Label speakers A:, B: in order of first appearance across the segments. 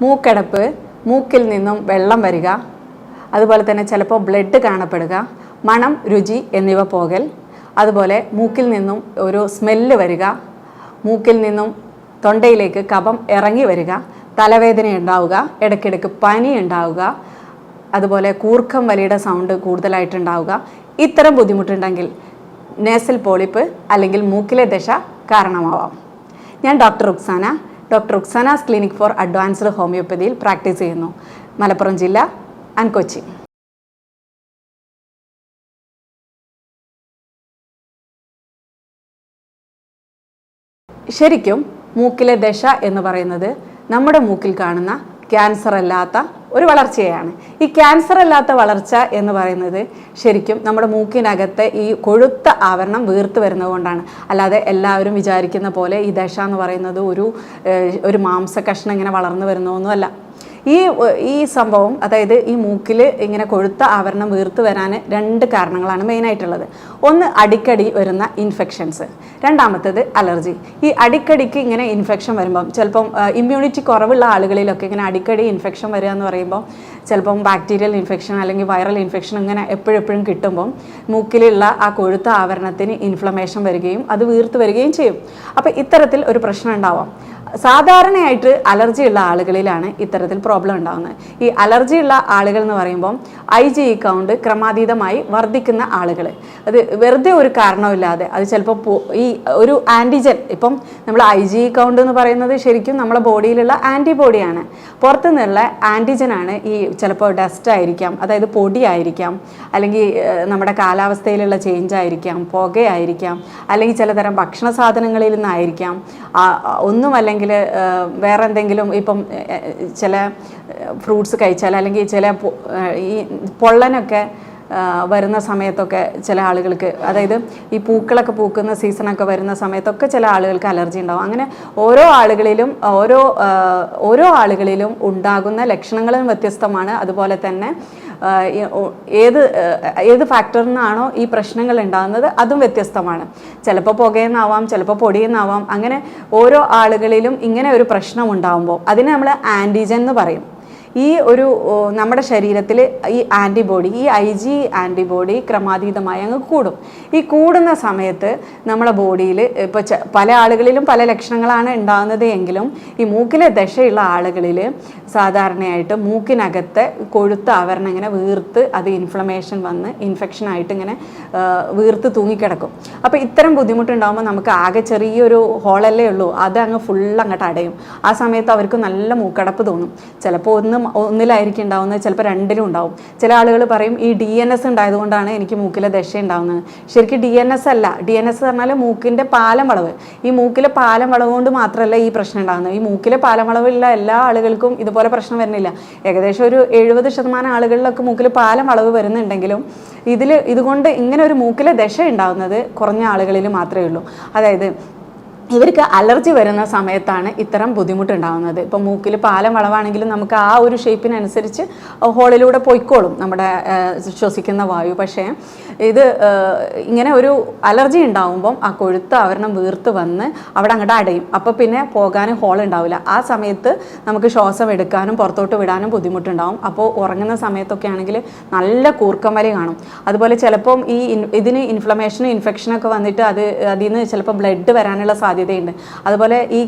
A: മൂക്കടപ്പ്, മൂക്കിൽ നിന്നും വെള്ളം വരിക, അതുപോലെ തന്നെ ചിലപ്പോൾ ബ്ലഡ് കാണപ്പെടുക, മണം, രുചി എന്നിവ പോകൽ, അതുപോലെ മൂക്കിൽ നിന്നും ഒരു സ്മെല്ല് വരിക, മൂക്കിൽ നിന്നും തൊണ്ടയിലേക്ക് കഫം ഇറങ്ങി വരിക, തലവേദന ഉണ്ടാവുക, ഇടയ്ക്കിടയ്ക്ക് പനി ഉണ്ടാവുക, അതുപോലെ കൂർക്കം വലിയുടെ സൗണ്ട് കൂടുതലായിട്ടുണ്ടാവുക. ഇത്തരം ബുദ്ധിമുട്ടുണ്ടെങ്കിൽ നേസൽ പോളിപ്പ് അല്ലെങ്കിൽ മൂക്കിലെ ദശ കാരണമാവാം. ഞാൻ doctor Ruksana's clinic for advanced ഹോമിയോപ്പതിയിൽ പ്രാക്ടീസ് ചെയ്യുന്നു. മലപ്പുറം ജില്ല ആൻഡ് കൊച്ചി. ശരിക്കും മൂക്കിലെ ദശ എന്ന് പറയുന്നത് നമ്മുടെ മൂക്കിൽ കാണുന്ന ക്യാൻസർ അല്ലാത്ത ഒരു വളർച്ചയാണ്. ഈ ക്യാൻസർ അല്ലാത്ത വളർച്ച എന്ന് പറയുന്നത് ശരിക്കും നമ്മുടെ മൂക്കിനകത്തെ ഈ കൊഴുത്ത ആവരണം വീർത്ത് വരുന്നത് കൊണ്ടാണ്. അല്ലാതെ എല്ലാവരും വിചാരിക്കുന്ന പോലെ ഈ ദശ എന്ന് പറയുന്നത് ഒരു മാംസ കഷ്ണം ഇങ്ങനെ വളർന്നു വരുന്നതൊന്നുമല്ല. ഈ സംഭവം, അതായത് ഈ മൂക്കിൽ ഇങ്ങനെ കൊഴുത്ത ആവരണം വീർത്ത് വരാൻ 2 കാരണങ്ങളാണ് മെയിനായിട്ടുള്ളത്. ഒന്ന് അടിക്കടി വരുന്ന ഇൻഫെക്ഷൻസ്, രണ്ടാമത്തേത് അലർജി. ഈ അടിക്കടിക്ക് ഇങ്ങനെ ഇൻഫെക്ഷൻ വരുമ്പം ചിലപ്പം ഇമ്മ്യൂണിറ്റി കുറവുള്ള ആളുകളിലൊക്കെ ഇങ്ങനെ അടിക്കടി ഇൻഫെക്ഷൻ വരിക എന്ന് പറയുമ്പോൾ ചിലപ്പം ബാക്ടീരിയൽ ഇൻഫെക്ഷൻ അല്ലെങ്കിൽ വൈറൽ ഇൻഫെക്ഷൻ ഇങ്ങനെ എപ്പോഴും കിട്ടുമ്പം മൂക്കിലുള്ള ആ കൊഴുത്ത ആവരണത്തിന് ഇൻഫ്ലമേഷൻ വരികയും അത് വീർത്ത് വരികയും ചെയ്യും. അപ്പോൾ ഇത്തരത്തിൽ ഒരു പ്രശ്നം ഉണ്ടാവാം. സാധാരണയായിട്ട് അലർജി ഉള്ള ആളുകളിലാണ് ഇത്തരത്തിൽ പ്രോബ്ലം ഉണ്ടാകുന്നത്. ഈ അലർജി ഉള്ള ആളുകൾ എന്ന് പറയുമ്പോൾ IgE കൗണ്ട് ക്രമാതീതമായി വർദ്ധിക്കുന്ന ആളുകൾ, അത് വെറുതെ ഒരു കാരണമില്ലാതെ, അത് ചിലപ്പോൾ ഈ ഒരു ആൻറ്റിജൻ, ഇപ്പം നമ്മൾ IgE കൗണ്ട് എന്ന് പറയുന്നത് ശരിക്കും നമ്മളെ ബോഡിയിലുള്ള ആൻറ്റിബോഡിയാണ്. പുറത്തുനിന്നുള്ള ആൻറ്റിജനാണ് ഈ ചിലപ്പോൾ ഡസ്റ്റ് ആയിരിക്കാം, അതായത് പൊടിയായിരിക്കാം, അല്ലെങ്കിൽ നമ്മുടെ കാലാവസ്ഥയിലുള്ള ചേഞ്ച് ആയിരിക്കാം, പുകയായിരിക്കാം, അല്ലെങ്കിൽ ചിലതരം ഭക്ഷണ സാധനങ്ങളിൽ നിന്നായിരിക്കാം, ഒന്നുമല്ലെങ്കിൽ വേറെ എന്തെങ്കിലും, ഇപ്പം ചില ഫ്രൂട്ട്സ് കഴിച്ചാൽ അല്ലെങ്കിൽ ചില ഈ പൊള്ളനൊക്കെ വരുന്ന സമയത്തൊക്കെ ചില ആളുകൾക്ക്, അതായത് ഈ പൂക്കളൊക്കെ പൂക്കുന്ന സീസണൊക്കെ വരുന്ന സമയത്തൊക്കെ ചില ആളുകൾക്ക് അലർജി ഉണ്ടാവും. അങ്ങനെ ഓരോ ആളുകളിലും ഉണ്ടാകുന്ന ലക്ഷണങ്ങളും വ്യത്യസ്തമാണ്. അതുപോലെ തന്നെ ഏത് ഫാക്ടറിൽ നിന്നാണോ ഈ പ്രശ്നങ്ങൾ ഉണ്ടാകുന്നത് അതും വ്യത്യസ്തമാണ്. ചിലപ്പോൾ പുകയെന്നാവാം, ചിലപ്പോൾ പൊടിയെന്നാവാം. അങ്ങനെ ഓരോ ആളുകളിലും ഇങ്ങനെ ഒരു പ്രശ്നം ഉണ്ടാകുമ്പോൾ അതിനെ നമ്മൾ ആൻറ്റിജൻ എന്ന് പറയും. ഈ നമ്മുടെ ശരീരത്തിൽ ഈ ആൻറ്റിബോഡി, ഈ IgE ആൻറ്റിബോഡി ക്രമാതീതമായി അങ്ങ് കൂടും. ഈ കൂടുന്ന സമയത്ത് നമ്മളെ ബോഡിയിൽ ഇപ്പോൾ പല ആളുകളിലും പല ലക്ഷണങ്ങളാണ് ഉണ്ടാകുന്നത് എങ്കിലും ഈ മൂക്കിലെ ദശയുള്ള ആളുകളിൽ സാധാരണയായിട്ട് മൂക്കിനകത്തെ കൊഴുത്ത ആവരണം ഇങ്ങനെ വീർത്ത് അത് ഇൻഫ്ലമേഷൻ വന്ന് ഇൻഫെക്ഷനായിട്ട് ഇങ്ങനെ വീർത്ത് തൂങ്ങിക്കിടക്കും. അപ്പോൾ ഇത്തരം ബുദ്ധിമുട്ടുണ്ടാകുമ്പോൾ നമുക്ക് ആകെ ചെറിയൊരു ഹോളല്ലേ ഉള്ളൂ, അത് അങ്ങ് അങ്ങോട്ട് അടയും. ആ സമയത്ത് അവർക്ക് നല്ല മൂക്കടപ്പ് തോന്നും. ചിലപ്പോൾ ഒന്നിലായിരിക്കും ഉണ്ടാവുന്നത്, ചിലപ്പോൾ 2ലും ഉണ്ടാവും. ചില ആളുകൾ പറയും ഈ DNS ഉണ്ടായതുകൊണ്ടാണ് എനിക്ക് മൂക്കിലെ ദശ ഉണ്ടാകുന്നത്. ശരിക്കും DNS അല്ല. DNS പറഞ്ഞാൽ മൂക്കിൻ്റെ പാലം വളവ്. ഈ മൂക്കിലെ പാലം വളവ് കൊണ്ട് മാത്രമല്ല ഈ പ്രശ്നം ഉണ്ടാകുന്നത്. ഈ മൂക്കിലെ പാലം വളവില്ല എല്ലാ ആളുകൾക്കും ഇതുപോലെ പ്രശ്നം വരുന്നില്ല. ഏകദേശം ഒരു 70% ആളുകളിലൊക്കെ മൂക്കിൽ പാലം വളവ് വരുന്നുണ്ടെങ്കിലും ഇതുകൊണ്ട് ഇങ്ങനെ ഒരു മൂക്കിലെ ദശ ഉണ്ടാകുന്നത് കുറഞ്ഞ ആളുകളിൽ മാത്രമേ ഉള്ളൂ. അതായത് ഇവർക്ക് അലർജി വരുന്ന സമയത്താണ് ഇത്തരം ബുദ്ധിമുട്ടുണ്ടാകുന്നത്. ഇപ്പം മൂക്കിൽ പാലം വളവാണെങ്കിലും നമുക്ക് ആ ഒരു ഷേപ്പിനനുസരിച്ച് ഹോളിലൂടെ പോയിക്കോളും നമ്മുടെ ശ്വസിക്കുന്ന വായു. പക്ഷേ ഇത് ഇങ്ങനെ ഒരു അലർജി ഉണ്ടാകുമ്പം ആ കൊഴുത്ത ആവരണം വീർത്ത് വന്ന് അവിടെ അങ്ങോട്ട് അടയും. അപ്പോൾ പിന്നെ പോകാനും ഹോൾ ഉണ്ടാവില്ല. ആ സമയത്ത് നമുക്ക് ശ്വാസം എടുക്കാനും പുറത്തോട്ട് വിടാനും ബുദ്ധിമുട്ടുണ്ടാവും. അപ്പോൾ ഉറങ്ങുന്ന സമയത്തൊക്കെ ആണെങ്കിൽ നല്ല കൂർക്കം വലി കാണും. അതുപോലെ ചിലപ്പം ഇതിന് ഇൻഫ്ലമേഷനും ഇൻഫെക്ഷനൊക്കെ വന്നിട്ട് അതിൽ നിന്ന് ചിലപ്പോൾ ബ്ലഡ് വരാനുള്ള സാധ്യതയുണ്ട്. അതുപോലെ ഈ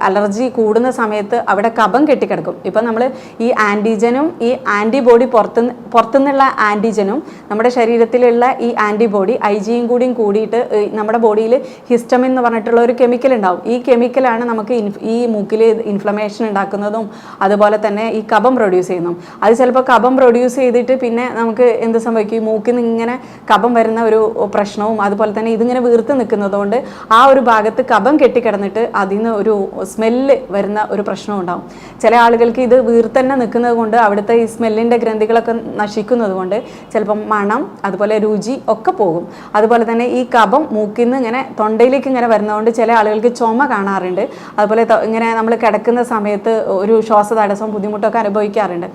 A: അലർജി കൂടുന്ന സമയത്ത് അവിടെ കഫം കെട്ടിക്കിടക്കും. ഇപ്പം നമ്മൾ ഈ ആൻറ്റിജനും ഈ ആൻറ്റിബോഡി പുറത്തുനിന്നുള്ള ആൻറ്റിജനും നമ്മുടെ ശരീരത്തിലുള്ള ഈ ആൻറ്റിബോഡി IgEയും കൂടിയിട്ട് നമ്മുടെ ബോഡിയിൽ ഹിസ്റ്റമിൻ എന്ന് പറഞ്ഞിട്ടുള്ള ഒരു കെമിക്കൽ ഉണ്ടാവും. ഈ കെമിക്കലാണ് നമുക്ക് ഈ മൂക്കിൽ ഇൻഫ്ലമേഷൻ ഉണ്ടാക്കുന്നതും അതുപോലെ തന്നെ ഈ കഫം പ്രൊഡ്യൂസ് ചെയ്യുന്നതും. അത് ചിലപ്പോൾ കഫം പ്രൊഡ്യൂസ് ചെയ്തിട്ട് പിന്നെ നമുക്ക് എന്ത് സംഭവിക്കും, ഈ മൂക്കിൽ നിന്ന് ഇങ്ങനെ കഫം വരുന്ന ഒരു പ്രശ്നവും അതുപോലെ തന്നെ ഇതിങ്ങനെ വീർത്ത് നിൽക്കുന്നതുകൊണ്ട് ആ ഒരു ഭാഗത്ത് കഫം കെട്ടിക്കിടന്നിട്ട് അതിൽ നിന്ന് ഒരു സ്മെല്ല് വരുന്ന ഒരു പ്രശ്നം ഉണ്ടാവും. ചില ആളുകൾക്ക് ഇത് വീർത്ത് തന്നെ നിൽക്കുന്നത് കൊണ്ട് അവിടുത്തെ ഈ സ്മെല്ലിൻ്റെ ഗ്രന്ഥികളൊക്കെ നശിക്കുന്നത് കൊണ്ട് ചിലപ്പം മണം അതുപോലെ രുചി ഒക്കെ പോകും. അതുപോലെ തന്നെ ഈ കഫം മൂക്കിൽ നിന്ന് ഇങ്ങനെ തൊണ്ടയിലേക്ക് ഇങ്ങനെ വരുന്നതുകൊണ്ട് ചില ആളുകൾക്ക് ചുമ കാണാറുണ്ട്. അതുപോലെ ഇങ്ങനെ നമ്മൾ കിടക്കുന്ന സമയത്ത് ഒരു ശ്വാസതടസ്സം ബുദ്ധിമുട്ടൊക്കെ അനുഭവിക്കാറുണ്ട്.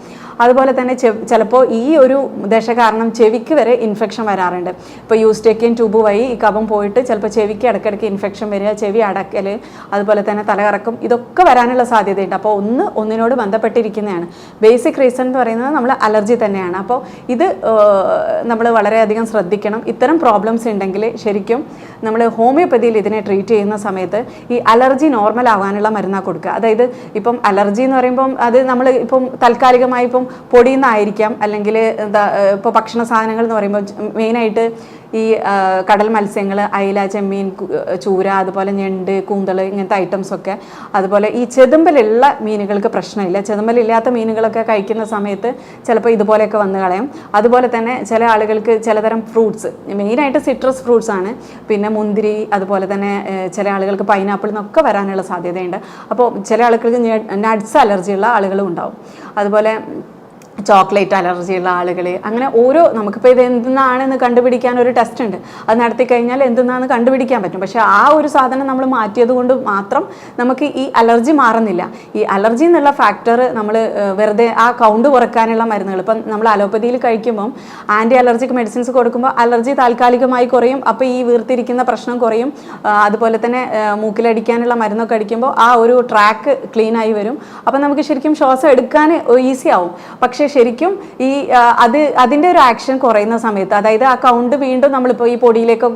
A: അതുപോലെ തന്നെ ചിലപ്പോൾ ഈ ഒരു ദശ കാരണം ചെവിക്ക് വരെ ഇൻഫെക്ഷൻ വരാറുണ്ട്. ഇപ്പോൾ യൂസ്റ്റേക്കിയൻ ട്യൂബ് വഴി ഈ കഫം പോയിട്ട് ചിലപ്പോൾ ചെവിക്ക് ഇടയ്ക്കിടയ്ക്ക് ഇൻഫെക്ഷൻ വരിക, ചെവി അടക്കൽ, അതുപോലെ തന്നെ തലകറക്കം, ഇതൊക്കെ വരാനുള്ള സാധ്യതയുണ്ട്. അപ്പോൾ ഒന്നിനോട് ബന്ധപ്പെട്ടിരിക്കുന്നതാണ്. ബേസിക് റീസൺ എന്ന് പറയുന്നത് നമ്മൾ അലർജി തന്നെയാണ്. അപ്പോൾ ഇത് നമ്മൾ വളരെയധികം ശ്രദ്ധിക്കണം. ഇത്തരം പ്രോബ്ലംസ് ഉണ്ടെങ്കിൽ ശരിക്കും നമ്മൾ ഹോമിയോപ്പതിയിൽ ഇതിനെ ട്രീറ്റ് ചെയ്യുന്ന സമയത്ത് ഈ അലർജി നോർമൽ ആവാനുള്ള മരുന്നാണ് കൊടുക്കുക. അതായത് ഇപ്പം അലർജി എന്ന് പറയുമ്പം അത് നമ്മൾ ഇപ്പം താൽക്കാലികമായി ഇപ്പം പൊടിയിൽ നിന്നായിരിക്കാം, അല്ലെങ്കിൽ ഇപ്പോൾ ഭക്ഷണ സാധനങ്ങൾ എന്ന് പറയുമ്പോൾ മെയിനായിട്ട് ഈ കടൽ മത്സ്യങ്ങൾ, അയില, ചെമ്മീൻ, ചൂര, അതുപോലെ ഞണ്ട്, കൂന്തൾ, ഇങ്ങനത്തെ ഐറ്റംസൊക്കെ. അതുപോലെ ഈ ചെതുമ്പലുള്ള മീനുകൾക്ക് പ്രശ്നമില്ല. ചെതുമ്പലില്ലാത്ത മീനുകളൊക്കെ കഴിക്കുന്ന സമയത്ത് ചിലപ്പോൾ ഇതുപോലെയൊക്കെ വന്ന് കളയും. അതുപോലെ തന്നെ ചില ആളുകൾക്ക് ചിലതരം ഫ്രൂട്ട്സ്, മെയിനായിട്ട് സിട്രസ് ഫ്രൂട്ട്സ് ആണ്, പിന്നെ മുന്തിരി, അതുപോലെ തന്നെ ചില ആളുകൾക്ക് പൈനാപ്പിൾ എന്നൊക്കെ വരാനുള്ള സാധ്യതയുണ്ട്. അപ്പോൾ ചില ആളുകൾക്ക് നട്ട്സ് അലർജിയുള്ള ആളുകളും ഉണ്ടാവും. അതുപോലെ ചോക്ലേറ്റ് അലർജിയുള്ള ആളുകൾ, അങ്ങനെ ഓരോ നമുക്കിപ്പോൾ ഇത് എന്തെന്നാണെന്ന് കണ്ടുപിടിക്കാൻ ഒരു ടെസ്റ്റ് ഉണ്ട്. അത് നടത്തി കഴിഞ്ഞാൽ എന്തെന്നാന്ന് കണ്ടുപിടിക്കാൻ പറ്റും. പക്ഷേ ആ ഒരു സാധനം നമ്മൾ മാറ്റിയത് കൊണ്ട് മാത്രം നമുക്ക് ഈ അലർജി മാറുന്നില്ല. ഈ അലർജി എന്നുള്ള ഫാക്ടർ നമ്മൾ വെറുതെ ആ കൗണ്ട് കുറയ്ക്കാനുള്ള മരുന്നുകൾ, ഇപ്പം നമ്മൾ അലോപ്പതിയിൽ കഴിക്കുമ്പം ആൻറ്റി അലർജിക് മെഡിസിൻസ് കൊടുക്കുമ്പോൾ അലർജി താൽക്കാലികമായി കുറയും. അപ്പോൾ ഈ വീർത്തിരിക്കുന്ന പ്രശ്നം കുറയും. അതുപോലെ തന്നെ മൂക്കിലടിക്കാനുള്ള മരുന്നൊക്കെ അടിക്കുമ്പോൾ ആ ഒരു ട്രാക്ക് ക്ലീനായി വരും. അപ്പം നമുക്ക് ശരിക്കും ശ്വാസം എടുക്കാൻ ഈസി ആവും. പക്ഷേ ശരിക്കും ഈ അതിൻ്റെ ഒരു ആക്ഷൻ കുറയുന്ന സമയത്ത്, അതായത് ആ കൗണ്ട് വീണ്ടും നമ്മളിപ്പോൾ ഈ പൊടിയിലേക്ക്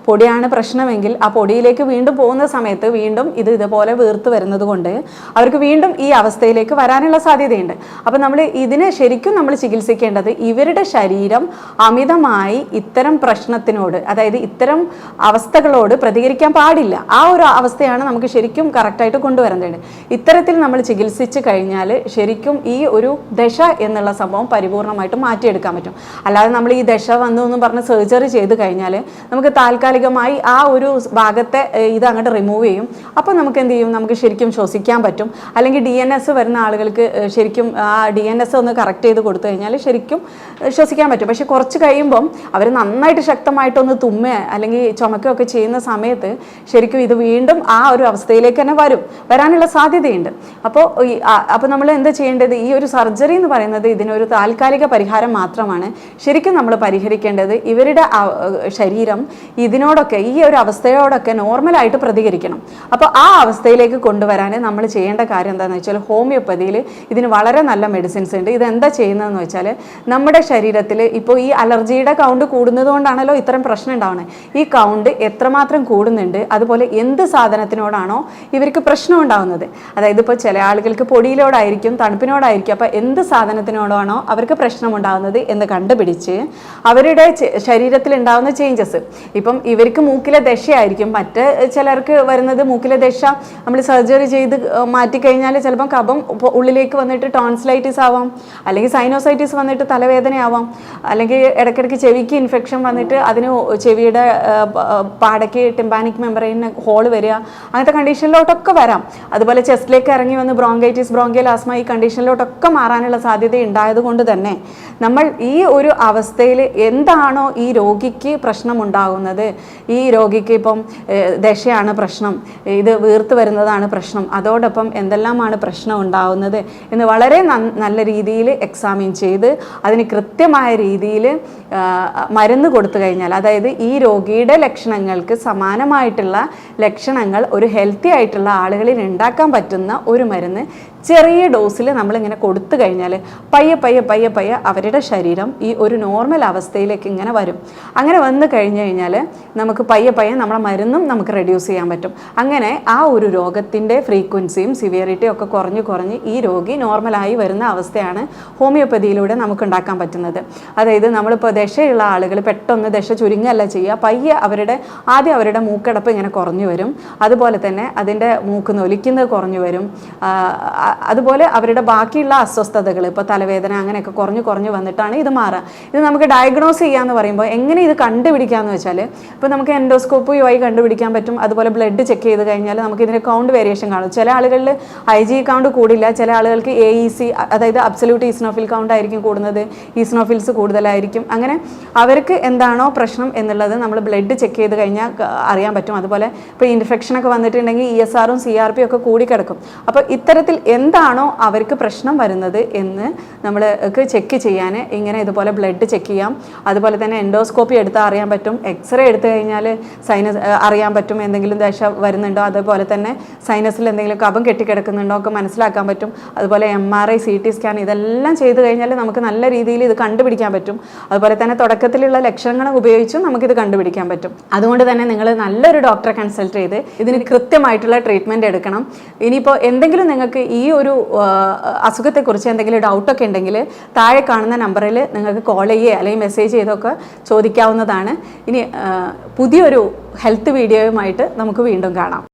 A: പൊടിയാണ് പ്രശ്നമെങ്കിൽ ആ പൊടിയിലേക്ക് വീണ്ടും പോകുന്ന സമയത്ത് വീണ്ടും ഇതുപോലെ വീർത്ത് വരുന്നത് കൊണ്ട് അവർക്ക് വീണ്ടും ഈ അവസ്ഥയിലേക്ക് വരാനുള്ള സാധ്യതയുണ്ട്. അപ്പം നമ്മൾ ഇതിനെ ശരിക്കും നമ്മൾ ചികിത്സിക്കേണ്ടത് ഇവരുടെ ശരീരം അമിതമായി ഇത്തരം പ്രശ്നത്തിനോട്, അതായത് ഇത്തരം അവസ്ഥകളോട് പ്രതികരിക്കാൻ പാടില്ല. ആ ഒരു അവസ്ഥയാണ് നമുക്ക് ശരിക്കും കറക്റ്റായിട്ട് കൊണ്ടുവരേണ്ടത്. ഇത്തരത്തിൽ നമ്മൾ ചികിത്സിച്ച് കഴിഞ്ഞാൽ ശരിക്കും ഈ ഒരു ദശ എന്നുള്ള സംഭവം പരിപൂർണമായിട്ട് മാറ്റിയെടുക്കാൻ പറ്റും. അല്ലാതെ നമ്മൾ ഈ ദശ വന്നു എന്ന് പറഞ്ഞ് സർജറി ചെയ്ത് കഴിഞ്ഞാൽ നമുക്ക് താൽക്കാലികമായി ആ ഒരു ഭാഗത്തെ ഇത് അങ്ങോട്ട് റിമൂവ് ചെയ്യും. അപ്പോൾ നമുക്ക് എന്ത് ചെയ്യും, നമുക്ക് ശരിക്കും ശ്വസിക്കാൻ പറ്റും. അല്ലെങ്കിൽ DNS വരുന്ന ആളുകൾക്ക് ശരിക്കും ആ DNS ഒന്ന് കറക്റ്റ് ചെയ്ത് കൊടുത്തു കഴിഞ്ഞാൽ ശരിക്കും ശ്വസിക്കാൻ പറ്റും. പക്ഷെ കുറച്ച് കഴിയുമ്പം അവർ നന്നായിട്ട് ശക്തമായിട്ടൊന്ന് തുമ്മ അല്ലെങ്കിൽ ചുമക്കുകയൊക്കെ ചെയ്യുന്ന സമയത്ത് ശരിക്കും ഇത് വീണ്ടും ആ ഒരു അവസ്ഥയിലേക്ക് തന്നെ വരാനുള്ള സാധ്യതയുണ്ട്. അപ്പോൾ നമ്മൾ എന്താ ചെയ്യേണ്ടത്, ഈ ഒരു സർജറി എന്ന് പറയുന്നത് ഇതിനൊരു താൽക്കാലിക പരിഹാരം മാത്രമാണ്. ശരിക്കും നമ്മൾ പരിഹരിക്കേണ്ടത് ഇവരുടെ ശരീരം ഇതിനോടൊക്കെ, ഈ ഒരു അവസ്ഥയോടൊക്കെ നോർമലായിട്ട് പ്രതികരിക്കണം. അപ്പോൾ ആ അവസ്ഥയിലേക്ക് കൊണ്ടുവരാൻ നമ്മൾ ചെയ്യേണ്ട കാര്യം എന്താണെന്ന് വെച്ചാൽ ഹോമിയോപ്പതിയിൽ ഇതിന് വളരെ നല്ല മെഡിസിൻസ് ഉണ്ട്. ഇതെന്താ ചെയ്യുന്നതെന്ന് വെച്ചാൽ നമ്മുടെ ശരീരത്തിൽ ഇപ്പോൾ ഈ അലർജിയുടെ കൗണ്ട് കൂടുന്നത് കൊണ്ടാണല്ലോ ഇത്തരം പ്രശ്നം ഉണ്ടാവുന്നത്. ഈ കൗണ്ട് എത്രമാത്രം കൂടുന്നുണ്ട്, അതുപോലെ എന്ത് സാധനത്തിനോടാണോ ഇവർക്ക് പ്രശ്നം ഉണ്ടാവുന്നത്, അതായത് ഇപ്പോൾ ചില ആളുകൾക്ക് പൊടിയിലോടായിരിക്കും, തണുപ്പിനോടായിരിക്കും, അപ്പോൾ എന്ത് സാധനത്തിനോടാണോ അവർക്ക് പ്രശ്നമുണ്ടാകുന്നത് എന്ന് കണ്ടുപിടിച്ച് അവരുടെ ശരീരത്തിൽ ഉണ്ടാകുന്ന ചേഞ്ചസ്, ഇപ്പം ഇവർക്ക് മൂക്കിലെ ദശയായിരിക്കും, മറ്റ് ചിലർക്ക് വരുന്നത് മൂക്കിലെ ദശ നമ്മൾ സർജറി ചെയ്ത് മാറ്റിക്കഴിഞ്ഞാൽ ചിലപ്പം കഫം ഉള്ളിലേക്ക് വന്നിട്ട് ടോൺസിലൈറ്റിസ് ആവാം, അല്ലെങ്കിൽ സൈനോസൈറ്റിസ് വന്നിട്ട് തലവേദനയാവാം, അല്ലെങ്കിൽ ഇടയ്ക്കിടയ്ക്ക് ചെവിക്ക് ഇൻഫെക്ഷൻ വന്നിട്ട് അതിന് ചെവിയുടെ പാടയ്ക്ക് ടിമ്പാനിക് മെമ്പറൈന് ഹോള് വരിക, അങ്ങനത്തെ കണ്ടീഷനിലോട്ടൊക്കെ വരാം. അതുപോലെ ചെസ്റ്റിലേക്ക് ഇറങ്ങി വന്ന് ബ്രോങ്കൈറ്റിസ്, ബ്രോങ്കിയൽ ആസ്മ, ഈ കണ്ടീഷനിലോട്ടൊക്കെ മാറാനുള്ള സാധ്യത ഉണ്ടായതുകൊണ്ട് തന്നെ നമ്മൾ ഈ ഒരു അവസ്ഥയിൽ എന്താണോ ഈ രോഗിക്ക് പ്രശ്നമുണ്ടാകുന്നത്, ഈ രോഗിക്ക് ഇപ്പം ദശയാണ് പ്രശ്നം, ഇത് വീർത്ത് വരുന്നതാണ് പ്രശ്നം, അതോടൊപ്പം എന്തെല്ലാമാണ് പ്രശ്നം ഉണ്ടാകുന്നത് എന്ന് വളരെ നല്ല രീതിയിൽ എക്സാമിൻ ചെയ്ത് അതിന് കൃത്യമായ രീതിയിൽ മരുന്ന് കൊടുത്തു കഴിഞ്ഞാൽ, അതായത് ഈ രോഗിയുടെ ലക്ഷണങ്ങൾക്ക് സമാനമായിട്ടുള്ള ലക്ഷണങ്ങൾ ഒരു ഹെൽത്തി ആയിട്ടുള്ള ആളുകളിൽ ഉണ്ടാക്കാൻ പറ്റുന്ന ഒരു മരുന്ന് ചെറിയ ഡോസിൽ നമ്മളിങ്ങനെ കൊടുത്തു കഴിഞ്ഞാൽ പയ്യെ അവരുടെ ശരീരം ഈ ഒരു നോർമൽ അവസ്ഥയിലേക്ക് ഇങ്ങനെ വരും. അങ്ങനെ വന്നു കഴിഞ്ഞു കഴിഞ്ഞാൽ നമുക്ക് പയ്യെ നമ്മളെ മരുന്നും നമുക്ക് റെഡ്യൂസ് ചെയ്യാൻ പറ്റും. അങ്ങനെ ആ ഒരു രോഗത്തിൻ്റെ ഫ്രീക്വൻസിയും സിവിയറിറ്റിയും ഒക്കെ കുറഞ്ഞ് ഈ രോഗി നോർമലായി വരുന്ന അവസ്ഥയാണ് ഹോമിയോപ്പതിയിലൂടെ നമുക്ക് ഉണ്ടാക്കാൻ പറ്റുന്നത്. അതായത് നമ്മളിപ്പോൾ ദശയുള്ള ആളുകൾ പെട്ടെന്ന് ദശ ചുരുങ്ങല്ല ചെയ്യുക, പയ്യെ ആദ്യം അവരുടെ മൂക്കടപ്പ് ഇങ്ങനെ കുറഞ്ഞു വരും, അതുപോലെ തന്നെ അതിൻ്റെ മൂക്ക് നൊലിക്കുന്നത് കുറഞ്ഞു വരും, അതുപോലെ അവരുടെ ബാക്കിയുള്ള അസ്വസ്ഥതകൾ, ഇപ്പോൾ തലവേദന അങ്ങനെയൊക്കെ കുറഞ്ഞു വന്നിട്ടാണ് ഇത് മാറുക. ഇത് നമുക്ക് ഡയഗ്നോസ് ചെയ്യാന്ന് പറയുമ്പോൾ എങ്ങനെ ഇത് കണ്ടുപിടിക്കാമെന്ന് വെച്ചാൽ, ഇപ്പോൾ നമുക്ക് എൻഡോസ്കോപ്പി വഴി കണ്ടുപിടിക്കാൻ പറ്റും. അതുപോലെ ബ്ലഡ് ചെക്ക് ചെയ്ത് കഴിഞ്ഞാൽ നമുക്ക് ഇതിൻ്റെ കൗണ്ട് വേരിയേഷൻ കാണും. ചില ആളുകളിൽ IG കൗണ്ട് കൂടില്ല, ചില ആളുകൾക്ക് AEC, അതായത് അബ്സല്യൂട്ട് ഈസ്നോഫിൽ കൗണ്ട് ആയിരിക്കും കൂടുന്നത്, ഈസ്നോഫിൽസ് കൂടുതലായിരിക്കും. അങ്ങനെ അവർക്ക് എന്താണോ പ്രശ്നം എന്നുള്ളത് നമ്മൾ ബ്ലഡ് ചെക്ക് ചെയ്ത് കഴിഞ്ഞാൽ അറിയാൻ പറ്റും. അതുപോലെ ഇപ്പോൾ ഇൻഫെക്ഷനൊക്കെ വന്നിട്ടുണ്ടെങ്കിൽ ESRും CRP ഒക്കെ കൂടിക്കിടക്കും. അപ്പോൾ ഇത്തരത്തിൽ എന്താണോ അവർക്ക് പ്രശ്നം വരുന്നത് എന്ന് നമ്മൾക്ക് ചെക്ക് ചെയ്യാൻ ഇങ്ങനെ ഇതുപോലെ ബ്ലഡ് ചെക്ക് ചെയ്യാം. അതുപോലെ തന്നെ എൻഡോസ്കോപ്പി എടുത്താൽ അറിയാൻ പറ്റും. എക്സ്റേ എടുത്തു കഴിഞ്ഞാൽ സൈനസ് അറിയാൻ പറ്റും എന്തെങ്കിലും ദശ വരുന്നുണ്ടോ, അതുപോലെ തന്നെ സൈനസിൽ എന്തെങ്കിലും കഫം കെട്ടിക്കിടക്കുന്നുണ്ടോ ഒക്കെ മനസ്സിലാക്കാൻ പറ്റും. അതുപോലെ MRI CT സ്കാൻ ഇതെല്ലാം ചെയ്ത് കഴിഞ്ഞാൽ നമുക്ക് നല്ല രീതിയിൽ ഇത് കണ്ടുപിടിക്കാൻ പറ്റും. അതുപോലെ തന്നെ തുടക്കത്തിലുള്ള ലക്ഷണങ്ങൾ ഉപയോഗിച്ചും നമുക്കിത് കണ്ടുപിടിക്കാൻ പറ്റും. അതുകൊണ്ട് തന്നെ നിങ്ങൾ നല്ലൊരു ഡോക്ടറെ കൺസൾട്ട് ചെയ്ത് ഇതിന് കൃത്യമായിട്ടുള്ള ട്രീറ്റ്മെൻറ്റ് എടുക്കണം. ഇനിയിപ്പോൾ എന്തെങ്കിലും നിങ്ങൾക്ക് ഈ ഒരു അസുഖത്തെക്കുറിച്ച് എന്തെങ്കിലും ഡൗട്ടൊക്കെ ഉണ്ടെങ്കിൽ താഴെ കാണുന്ന നമ്പറിൽ നിങ്ങൾക്ക് കോൾ ചെയ്യുകയോ അല്ലെങ്കിൽ മെസ്സേജ് ചെയ്തൊക്കെ ചോദിക്കാവുന്നതാണ്. ഇനി പുതിയൊരു ഹെൽത്ത് വീഡിയോയുമായിട്ട് നമുക്ക് വീണ്ടും കാണാം.